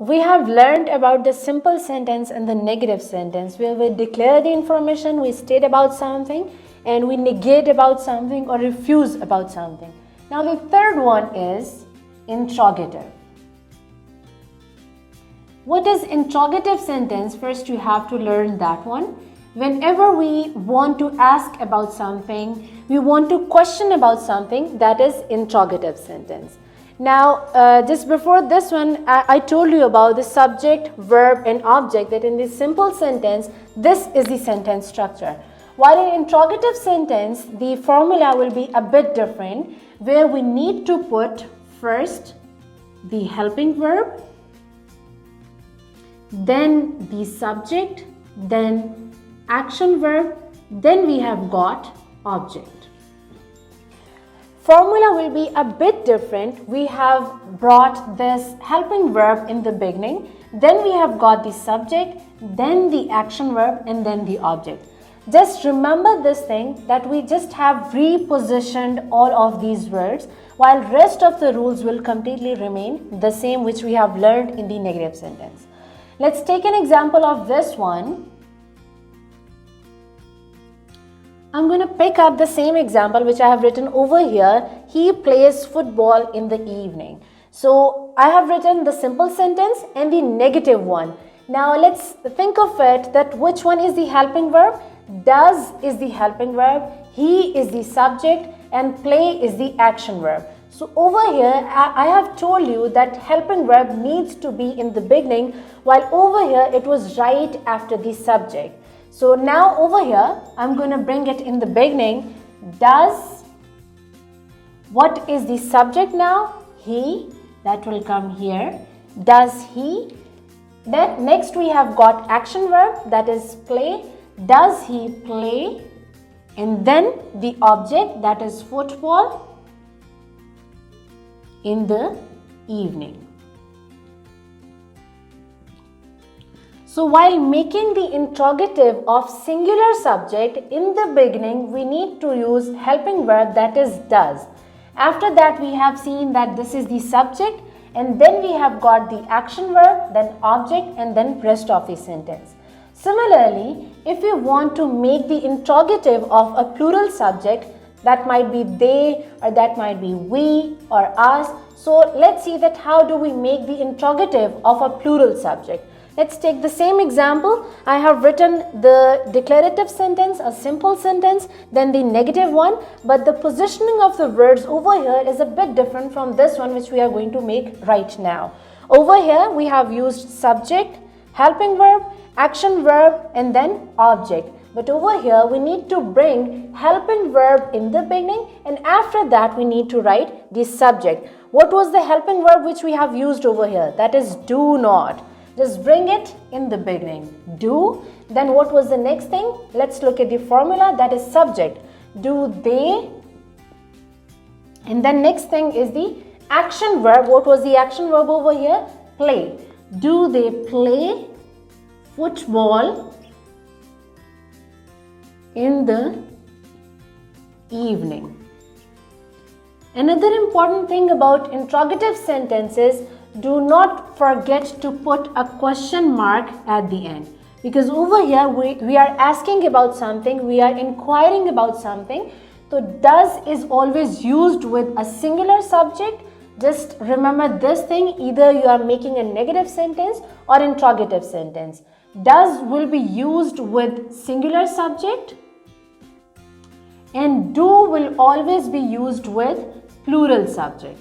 we have learned about the simple sentence and the negative sentence, where we declare the information, we state about something, and we negate about something or refuse about something. Now the third one is interrogative. What is interrogative sentence? First you have to learn that one. Whenever we want to ask about something, we want to question about something, that is interrogative sentence. Now, just before this one, I told you about the subject, verb and object, that in this simple sentence, this is the sentence structure. While in interrogative sentence, the formula will be a bit different, where we need to put first the helping verb, then the subject, then action verb, then we have got object. Formula will be a bit different. We have brought this helping verb in the beginning, then we have got the subject, then the action verb, and then the object. Just remember this thing, that we just have repositioned all of these words, while rest of the rules will completely remain the same, which we have learned in the negative sentence. Let's take an example of this one. I'm going to pick up the same example which I have written over here. He plays football in the evening. So I have written the simple sentence and the negative one. Now let's think of it, that which one is the helping verb? Does is the helping verb, he is the subject, and play is the action verb. So over here, I have told you that helping verb needs to be in the beginning, while over here it was right after the subject. So now over here, I'm going to bring it in the beginning. Does, what is the subject now? He, that will come here. Does he? Then next we have got action verb, that is play. Does he play? And then the object, that is football, in the evening. So while making the interrogative of singular subject in the beginning, we need to use helping verb, that is does. After that we have seen that this is the subject, and then we have got the action verb, then object, and then rest of the sentence. Similarly, if we want to make the interrogative of a plural subject, that might be they, or that might be we or us. So let's see that how do we make the interrogative of a plural subject. Let's take the same example. I have written the declarative sentence, a simple sentence, then the negative one, but the positioning of the words over here is a bit different from this one which we are going to make right now. Over here we have used subject, helping verb, action verb, and then object. But over here we need to bring helping verb in the beginning, and after that we need to write the subject. What was the helping verb which we have used over here? That is do not. Just bring it in the beginning. Do. Then what was the next thing? Let's look at the formula, that is subject. Do they? And then next thing is the action verb. What was the action verb over here? Play. Do they play football in the evening? Another important thing about interrogative sentences, do not forget to put a question mark at the end, because over here we are asking about something, we are inquiring about something. So does is always used with a singular subject. Just remember this thing, either you are making a negative sentence or interrogative sentence. Does will be used with singular subject, and do will always be used with plural subject.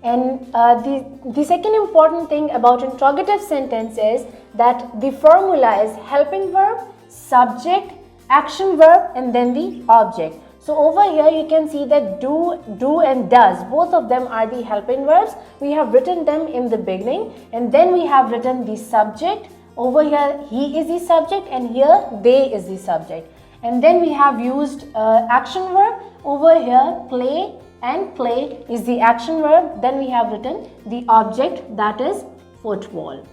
And the second important thing about interrogative sentence is that the formula is helping verb, subject, action verb, and then the object. So over here you can see that do and does, both of them are the helping verbs. We have written them in the beginning, and then we have written the subject. Over here he is the subject, and here they is the subject. And then we have used action verb. Over here play, and play is the action verb. Then we have written the object, that is football.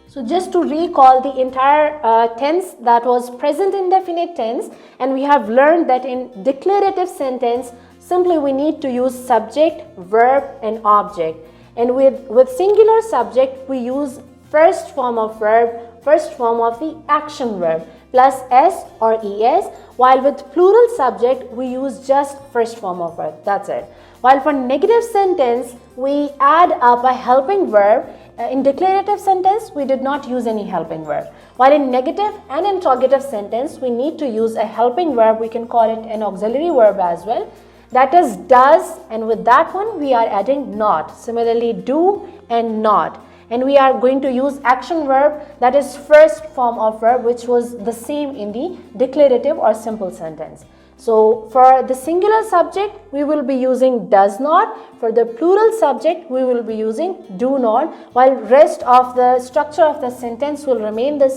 So just to recall the entire tense, that was present indefinite tense, and we have learned that in declarative sentence, simply we need to use subject, verb and object. And with singular subject, we use first form of verb, first form of the action verb plus s or es, while with plural subject, we use just first form of verb. That's it. While for negative sentence, we add up a helping verb. In declarative sentence, we did not use any helping verb. While in negative and interrogative sentence, we need to use a helping verb. We can call it an auxiliary verb as well. That is does, and with that one, we are adding not. Similarly, do and not. And we are going to use action verb, that is first form of verb, which was the same in the declarative or simple sentence. So for the singular subject, we will be using does not. For the plural subject, we will be using do not, while rest of the structure of the sentence will remain the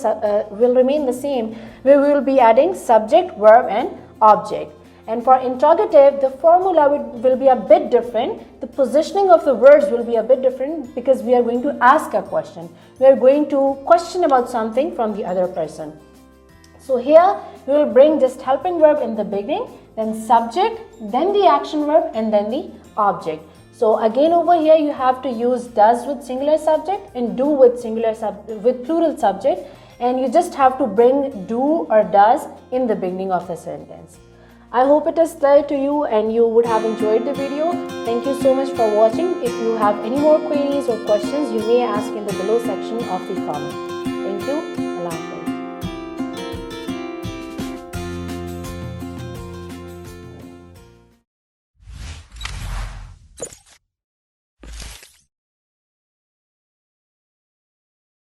same. We will be adding subject, verb and object. And for interrogative, the formula will be a bit different. The positioning of the words will be a bit different because we are going to ask a question. We are going to question about something from the other person. So here we will bring just helping verb in the beginning, then subject, then the action verb and then the object. So again over here you have to use does with singular subject and do with plural subject, and you just have to bring do or does in the beginning of the sentence. I hope it is clear to you and you would have enjoyed the video. Thank you so much for watching. If you have any more queries or questions, you may ask in the below section of the comment. Thank you. Allah Hafiz.